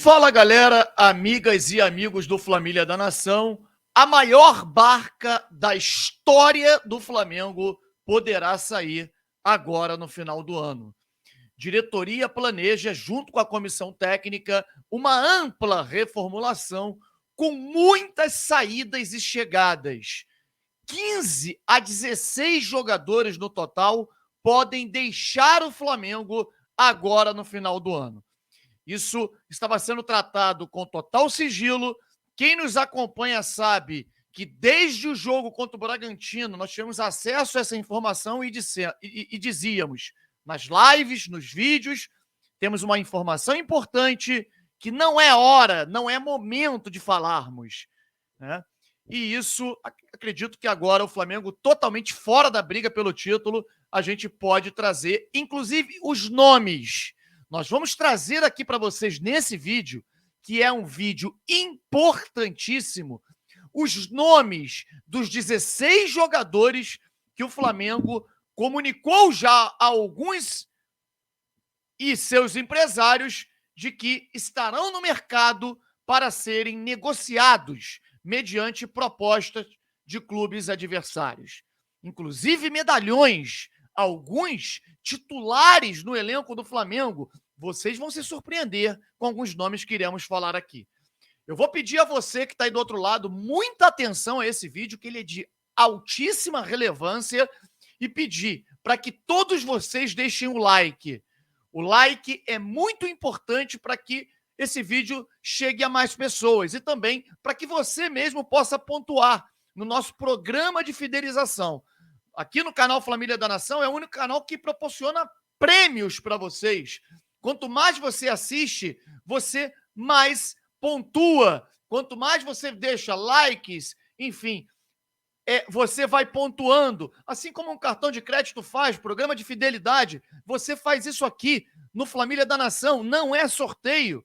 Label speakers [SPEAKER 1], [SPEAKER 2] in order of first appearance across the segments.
[SPEAKER 1] Fala galera, amigas e amigos do Família da Nação. A maior barca da história do Flamengo poderá sair agora no final do ano. Diretoria planeja, junto com a comissão técnica, uma ampla reformulação com muitas saídas e chegadas. 15 a 16 jogadores no total podem deixar o Flamengo agora no final do ano. Isso estava sendo tratado com total sigilo. Quem nos acompanha sabe que desde o jogo contra o Bragantino nós tivemos acesso a essa informação e dizíamos nas lives, nos vídeos, temos uma informação importante que não é hora, não é momento de falarmos, né? E isso, acredito que agora o Flamengo totalmente fora da briga pelo título, a gente pode trazer, inclusive, os nomes. Nós vamos trazer aqui para vocês nesse vídeo, que é um vídeo importantíssimo, os nomes dos 16 jogadores que o Flamengo comunicou já a alguns e seus empresários de que estarão no mercado para serem negociados mediante propostas de clubes adversários. Inclusive medalhões, alguns titulares no elenco do Flamengo. Vocês vão se surpreender com alguns nomes que iremos falar aqui. Eu vou pedir a você que está aí do outro lado muita atenção a esse vídeo, que ele é de altíssima relevância, e pedir para que todos vocês deixem o like. O like é muito importante para que esse vídeo chegue a mais pessoas e também para que você mesmo possa pontuar no nosso programa de fidelização. Aqui no canal Família da Nação é o único canal que proporciona prêmios para vocês. Quanto mais você assiste, você mais pontua. Quanto mais você deixa likes, enfim, você vai pontuando. Assim como um cartão de crédito faz, programa de fidelidade, você faz isso aqui no Família da Nação. Não é sorteio.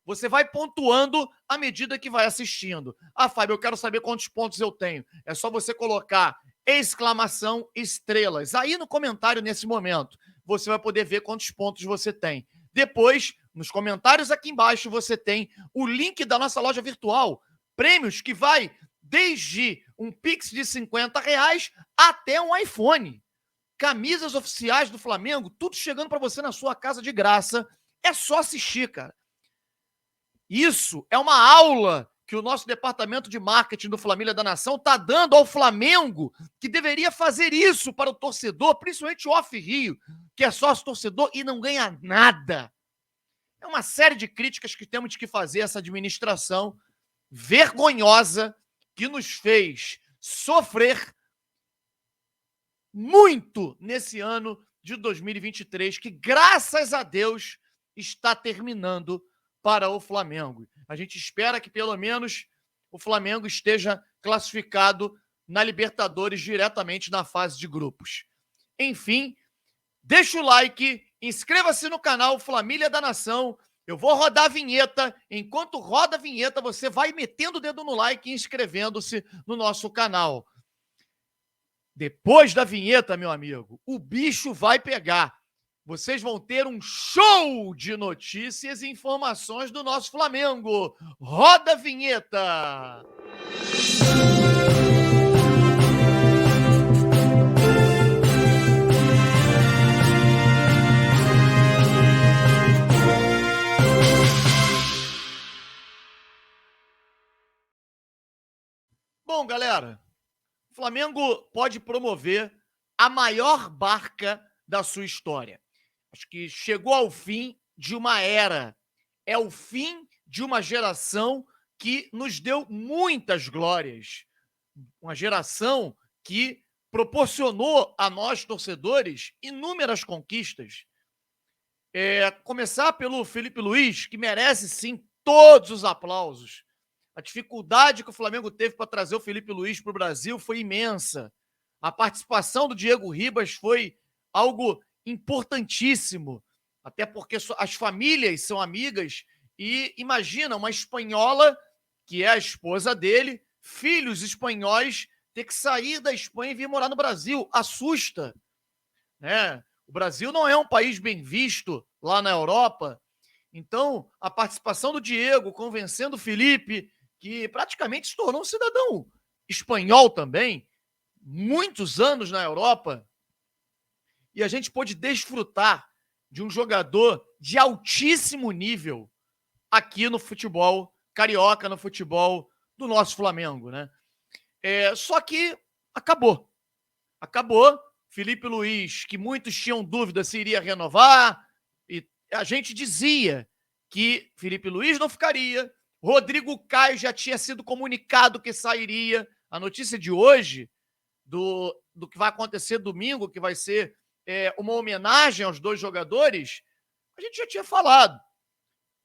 [SPEAKER 1] Você vai pontuando à medida que vai assistindo. Ah, Fábio, eu quero saber quantos pontos eu tenho. É só você colocar exclamação estrelas. Aí no comentário, nesse momento, você vai poder ver quantos pontos você tem. Depois, nos comentários aqui embaixo, você tem o link da nossa loja virtual. Prêmios que vai desde um Pix de R$50 até um iPhone. Camisas oficiais do Flamengo, tudo chegando para você na sua casa de graça. É só assistir, cara. Isso é uma aula que o nosso departamento de marketing do Família da Nação está dando ao Flamengo, que deveria fazer isso para o torcedor, principalmente o Off-Rio, que é sócio torcedor e não ganha nada. É uma série de críticas que temos que fazer a essa administração vergonhosa que nos fez sofrer muito nesse ano de 2023, que, graças a Deus, está terminando para o Flamengo. A gente espera que, pelo menos, o Flamengo esteja classificado na Libertadores diretamente na fase de grupos. Enfim, deixa o like, inscreva-se no canal Família da Nação. Eu vou rodar a vinheta. Enquanto roda a vinheta, você vai metendo o dedo no like e inscrevendo-se no nosso canal. Depois da vinheta, meu amigo, o bicho vai pegar. Vocês vão ter um show de notícias e informações do nosso Flamengo. Roda a vinheta! Bom, galera, o Flamengo pode promover a maior barca da sua história. Acho que chegou ao fim de uma era. É o fim de uma geração que nos deu muitas glórias. Uma geração que proporcionou a nós, torcedores, inúmeras conquistas. Começar pelo Felipe Luiz, que merece, sim, todos os aplausos. A dificuldade que o Flamengo teve para trazer o Felipe Luiz para o Brasil foi imensa. A participação do Diego Ribas foi algo importantíssimo, até porque as famílias são amigas e imagina uma espanhola, que é a esposa dele, filhos espanhóis, ter que sair da Espanha e vir morar no Brasil. Assusta, né? O Brasil não é um país bem visto lá na Europa Então, a participação do Diego convencendo o Felipe, que praticamente se tornou um cidadão espanhol também, muitos anos na Europa, e a gente pôde desfrutar de um jogador de altíssimo nível aqui no futebol carioca, no futebol do nosso Flamengo, né? Só que acabou. Acabou. Felipe Luiz, que muitos tinham dúvida se iria renovar, e a gente dizia que Felipe Luiz não ficaria, Rodrigo Caio já tinha sido comunicado que sairia. A notícia de hoje, do que vai acontecer domingo, que vai ser uma homenagem aos dois jogadores, a gente já tinha falado.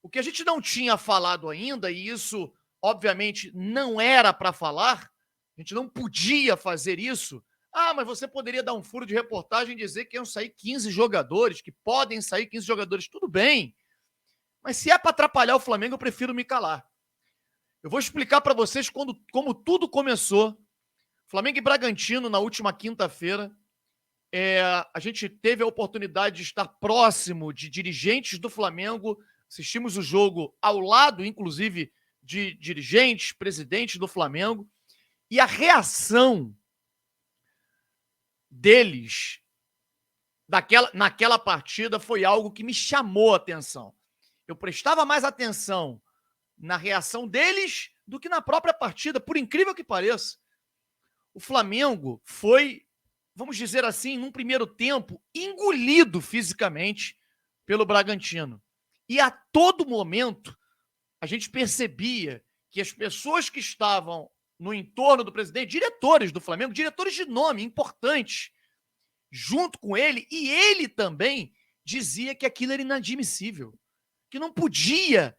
[SPEAKER 1] O que a gente não tinha falado ainda, e isso, obviamente, não era para falar, a gente não podia fazer isso. Mas você poderia dar um furo de reportagem e dizer que iam sair 15 jogadores, que podem sair 15 jogadores. Tudo bem. Mas se é para atrapalhar o Flamengo, eu prefiro me calar. Eu vou explicar para vocês como tudo começou. Flamengo e Bragantino, na última quinta-feira, a gente teve a oportunidade de estar próximo de dirigentes do Flamengo. Assistimos o jogo ao lado, inclusive, de dirigentes, presidentes do Flamengo. E a reação deles naquela partida foi algo que me chamou a atenção. Eu prestava mais atenção na reação deles do que na própria partida, por incrível que pareça. O Flamengo foi, vamos dizer assim, num primeiro tempo, engolido fisicamente pelo Bragantino. E a todo momento, a gente percebia que as pessoas que estavam no entorno do presidente, diretores do Flamengo, diretores de nome importantes, junto com ele, e ele também dizia que aquilo era inadmissível, que não podia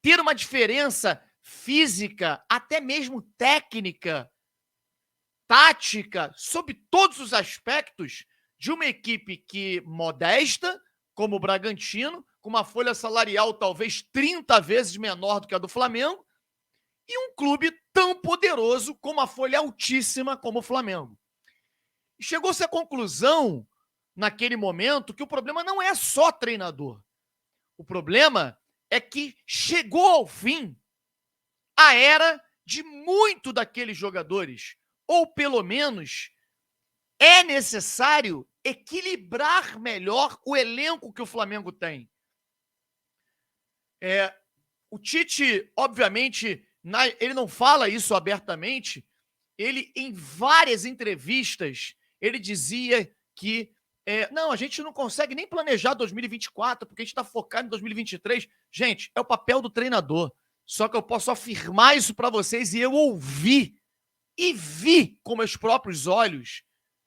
[SPEAKER 1] ter uma diferença física, até mesmo técnica, tática, sob todos os aspectos, de uma equipe que modesta, como o Bragantino, com uma folha salarial talvez 30 vezes menor do que a do Flamengo, e um clube tão poderoso com uma folha altíssima como o Flamengo. E chegou-se à conclusão, naquele momento, que o problema não é só treinador. O problema é que chegou ao fim a era de muito daqueles jogadores, ou pelo menos é necessário equilibrar melhor o elenco que o Flamengo tem. O Tite, obviamente, ele não fala isso abertamente. Ele, em várias entrevistas, ele dizia que não, a gente não consegue nem planejar 2024, porque a gente está focado em 2023. Gente, é o papel do treinador. Só que eu posso afirmar isso para vocês, e eu ouvi e vi com meus próprios olhos,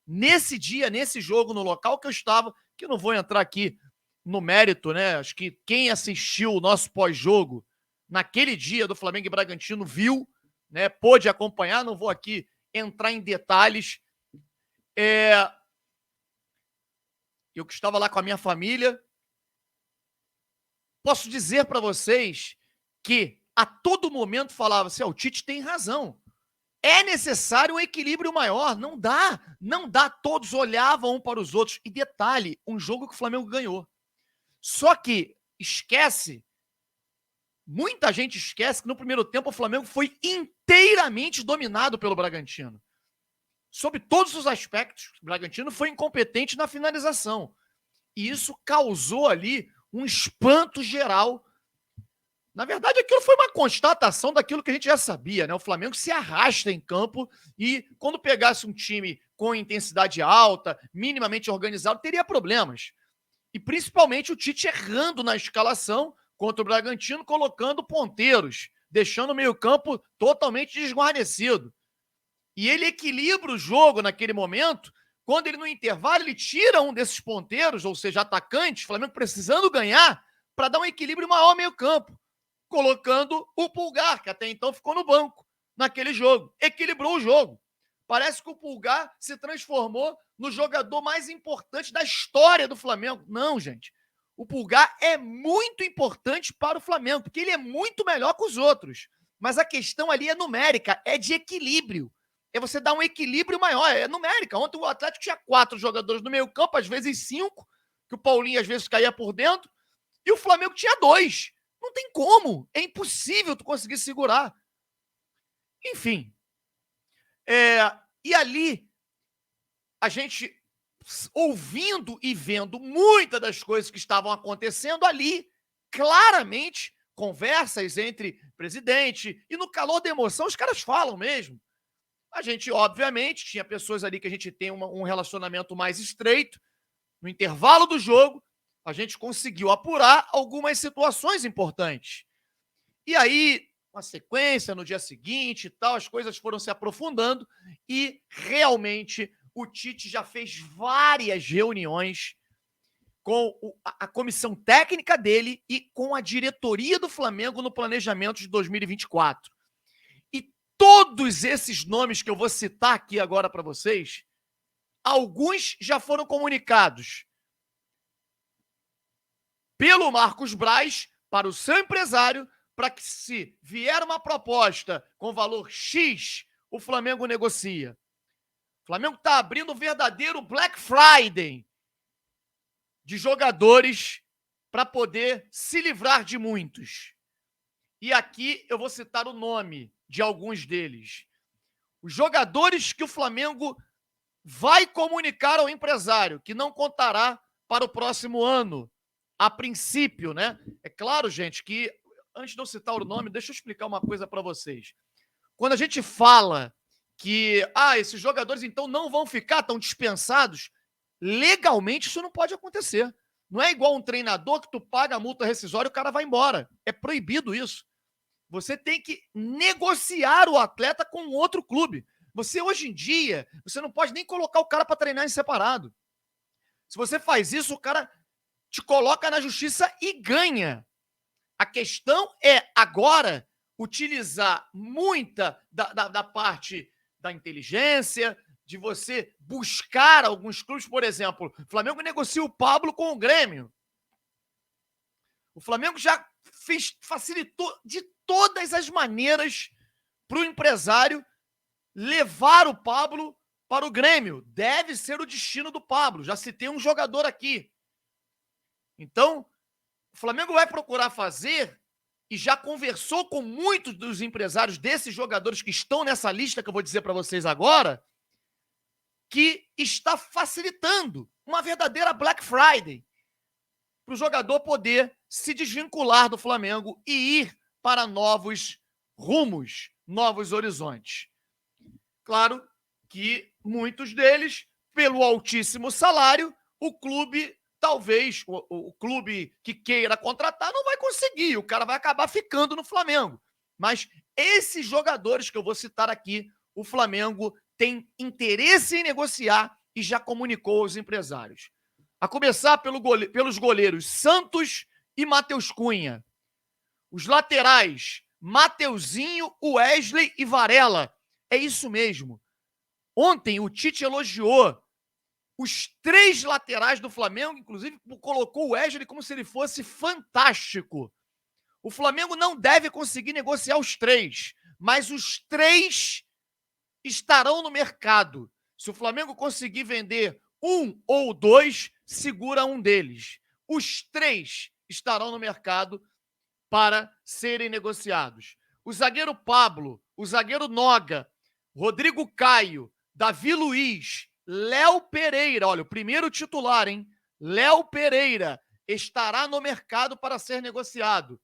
[SPEAKER 1] nesse dia, nesse jogo, no local que eu estava, que eu não vou entrar aqui no mérito, né? Acho que quem assistiu o nosso pós-jogo naquele dia do Flamengo e Bragantino viu, né? Pôde acompanhar, não vou aqui entrar em detalhes. Eu que estava lá com a minha família, posso dizer para vocês que a todo momento falava assim, o Tite tem razão. É necessário um equilíbrio maior. Não dá. Todos olhavam um para os outros. E detalhe, um jogo que o Flamengo ganhou. Só que muita gente esquece que no primeiro tempo o Flamengo foi inteiramente dominado pelo Bragantino. Sob todos os aspectos, o Bragantino foi incompetente na finalização. E isso causou ali um espanto geral. Na verdade, aquilo foi uma constatação daquilo que a gente já sabia, né? O Flamengo se arrasta em campo e, quando pegasse um time com intensidade alta, minimamente organizado, teria problemas. E, principalmente, o Tite errando na escalação contra o Bragantino, colocando ponteiros, deixando o meio-campo totalmente desguarnecido. E ele equilibra o jogo naquele momento, quando ele, no intervalo, ele tira um desses ponteiros, ou seja, atacantes, o Flamengo precisando ganhar, para dar um equilíbrio maior ao meio-campo, colocando o Pulgar, que até então ficou no banco naquele jogo. Equilibrou o jogo. Parece que o Pulgar se transformou no jogador mais importante da história do Flamengo. Não, gente. O Pulgar é muito importante para o Flamengo, porque ele é muito melhor que os outros. Mas a questão ali é numérica, é de equilíbrio. É você dar um equilíbrio maior, é numérica. Ontem o Atlético tinha 4 jogadores no meio campo, às vezes 5, que o Paulinho às vezes caía por dentro. E o Flamengo tinha 2. Não tem como. É impossível tu conseguir segurar. Enfim. E ali, a gente ouvindo e vendo muitas das coisas que estavam acontecendo ali, claramente, conversas entre presidente, e no calor da emoção os caras falam mesmo. A gente, obviamente, tinha pessoas ali que a gente tem um relacionamento mais estreito. No intervalo do jogo, a gente conseguiu apurar algumas situações importantes. E aí, uma sequência no dia seguinte e tal, as coisas foram se aprofundando e realmente o Tite já fez várias reuniões com a comissão técnica dele e com a diretoria do Flamengo no planejamento de 2024. E todos esses nomes que eu vou citar aqui agora para vocês, alguns já foram comunicados pelo Marcos Braz para o seu empresário, para que, se vier uma proposta com valor X, o Flamengo negocia. O Flamengo está abrindo um verdadeiro Black Friday de jogadores para poder se livrar de muitos. E aqui eu vou citar o nome de alguns deles. Os jogadores que o Flamengo vai comunicar ao empresário, que não contará para o próximo ano, a princípio, né? É claro, gente, que antes de eu citar o nome, deixa eu explicar uma coisa para vocês. Quando a gente fala que esses jogadores então não vão ficar, estão dispensados, legalmente isso não pode acontecer. Não é igual um treinador que tu paga a multa rescisória e o cara vai embora. É proibido isso. Você tem que negociar o atleta com outro clube. Você, hoje em dia, você não pode nem colocar o cara para treinar em separado. Se você faz isso, o cara te coloca na justiça e ganha. A questão é, agora, utilizar muita da parte da inteligência, de você buscar alguns clubes. Por exemplo, o Flamengo negocia o Pablo com o Grêmio. O Flamengo já facilitou de todas as maneiras para o empresário levar o Pablo para o Grêmio. Deve ser o destino do Pablo. Já citei um jogador aqui. Então, o Flamengo vai procurar fazer, e já conversou com muitos dos empresários desses jogadores que estão nessa lista que eu vou dizer para vocês agora, que está facilitando uma verdadeira Black Friday para o jogador poder se desvincular do Flamengo e ir para novos rumos, novos horizontes. Claro que muitos deles, pelo altíssimo salário, o clube, talvez, o clube que queira contratar não vai conseguir, o cara vai acabar ficando no Flamengo. Mas esses jogadores que eu vou citar aqui, o Flamengo tem interesse em negociar e já comunicou aos empresários. A começar pelos goleiros Santos e Matheus Cunha. Os laterais, Mateuzinho, Wesley e Varela. É isso mesmo. Ontem o Tite elogiou os 3 laterais do Flamengo, inclusive colocou o Wesley como se ele fosse fantástico. O Flamengo não deve conseguir negociar os 3, mas os 3 estarão no mercado. Se o Flamengo conseguir vender 1 ou 2, segura um deles. Os 3 estarão no mercado para serem negociados. O zagueiro Pablo, o zagueiro Noga, Rodrigo Caio, Davi Luiz, Léo Pereira, olha, o primeiro titular, hein? Léo Pereira estará no mercado para ser negociado.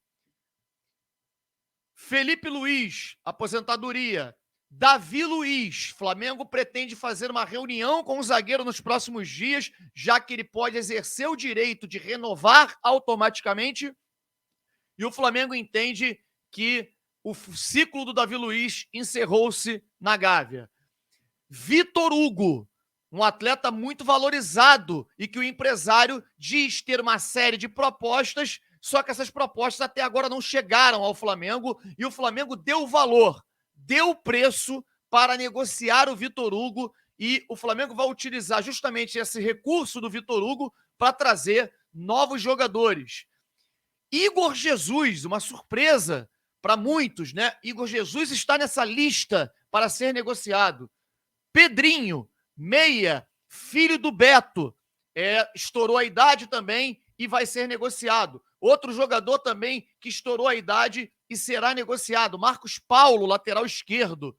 [SPEAKER 1] Felipe Luiz, aposentadoria. Davi Luiz, Flamengo pretende fazer uma reunião com o zagueiro nos próximos dias, já que ele pode exercer o direito de renovar automaticamente. E o Flamengo entende que o ciclo do Davi Luiz encerrou-se na Gávea. Vitor Hugo, um atleta muito valorizado e que o empresário diz ter uma série de propostas, só que essas propostas até agora não chegaram ao Flamengo e o Flamengo deu valor, deu preço para negociar o Vitor Hugo e o Flamengo vai utilizar justamente esse recurso do Vitor Hugo para trazer novos jogadores. Igor Jesus, uma surpresa para muitos, né? Igor Jesus está nessa lista para ser negociado. Pedrinho, meia, filho do Beto, estourou a idade também e vai ser negociado. Outro jogador também que estourou a idade e será negociado, Marcos Paulo, lateral esquerdo.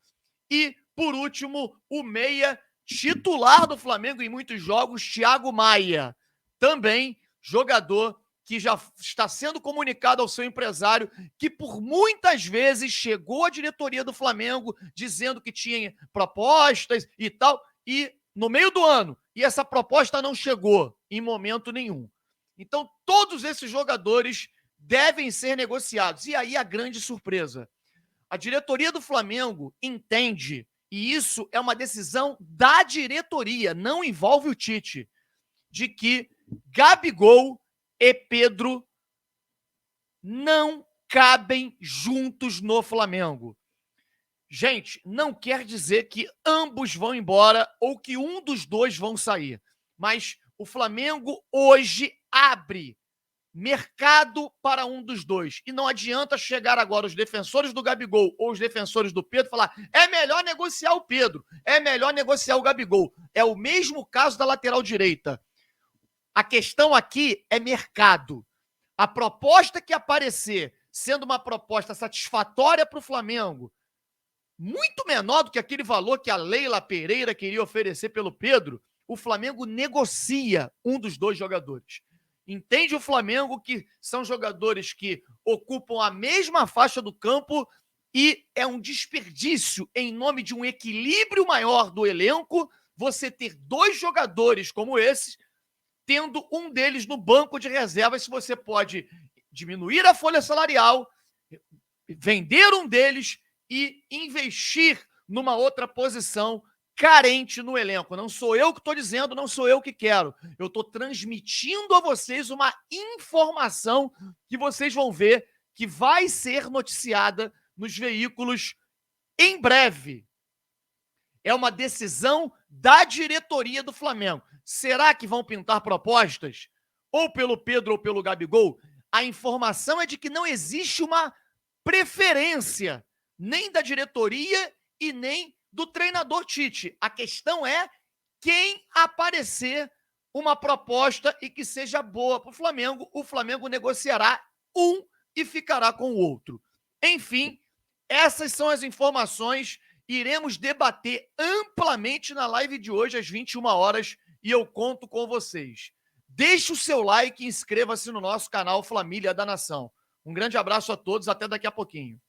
[SPEAKER 1] E, por último, o meia titular do Flamengo em muitos jogos, Thiago Maia. Também jogador que já está sendo comunicado ao seu empresário, que por muitas vezes chegou à diretoria do Flamengo dizendo que tinha propostas e tal, e no meio do ano, e essa proposta não chegou em momento nenhum. Então, todos esses jogadores devem ser negociados. E aí a grande surpresa. A diretoria do Flamengo entende, e isso é uma decisão da diretoria, não envolve o Tite, de que Gabigol e Pedro não cabem juntos no Flamengo. Gente, não quer dizer que ambos vão embora ou que um dos dois vão sair, mas o Flamengo hoje abre mercado para um dos dois. E não adianta chegar agora os defensores do Gabigol ou os defensores do Pedro e falar: é melhor negociar o Pedro, é melhor negociar o Gabigol. É o mesmo caso da lateral direita. A questão aqui é mercado. A proposta que aparecer, sendo uma proposta satisfatória para o Flamengo, muito menor do que aquele valor que a Leila Pereira queria oferecer pelo Pedro, o Flamengo negocia um dos dois jogadores. Entende o Flamengo que são jogadores que ocupam a mesma faixa do campo e é um desperdício, em nome de um equilíbrio maior do elenco, você ter dois jogadores como esses, tendo um deles no banco de reservas, se você pode diminuir a folha salarial, vender um deles e investir numa outra posição carente no elenco. Não sou eu que estou dizendo, não sou eu que quero. Eu estou transmitindo a vocês uma informação que vocês vão ver que vai ser noticiada nos veículos em breve. É uma decisão da diretoria do Flamengo. Será que vão pintar propostas? Ou pelo Pedro ou pelo Gabigol? A informação é de que não existe uma preferência nem da diretoria e nem do treinador Tite. A questão é quem aparecer uma proposta e que seja boa para o Flamengo negociará um e ficará com o outro. Enfim, essas são as informações. Iremos debater amplamente na live de hoje às 21 horas e eu conto com vocês. Deixe o seu like e inscreva-se no nosso canal Família da Nação. Um grande abraço a todos, até daqui a pouquinho.